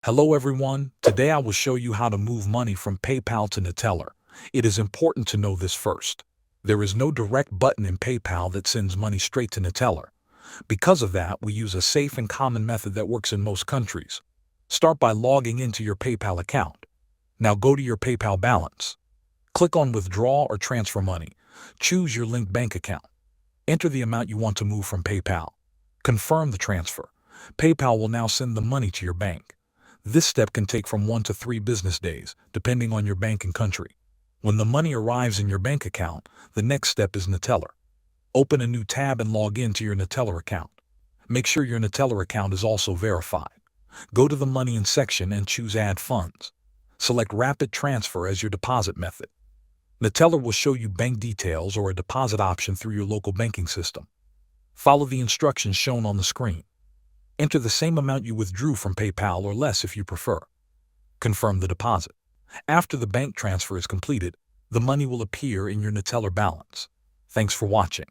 Hello everyone, today I will show you how to move money from PayPal to Neteller. It is important to know this first. There is no direct button in PayPal that sends money straight to Neteller. Because of that, we use a safe and common method that works in most countries. Start by logging into your PayPal account. Now go to your PayPal balance. Click on Withdraw or Transfer Money. Choose your linked bank account. Enter the amount you want to move from PayPal. Confirm the transfer. PayPal will now send the money to your bank. This step can take from 1 to 3 business days, depending on your bank and country. When the money arrives in your bank account, the next step is Neteller. Open a new tab and log in to your Neteller account. Make sure your Neteller account is also verified. Go to the Money In section and choose Add Funds. Select Rapid Transfer as your deposit method. Neteller will show you bank details or a deposit option through your local banking system. Follow the instructions shown on the screen. Enter the same amount you withdrew from PayPal or less if you prefer. Confirm the deposit. After the bank transfer is completed, the money will appear in your Neteller balance. Thanks for watching.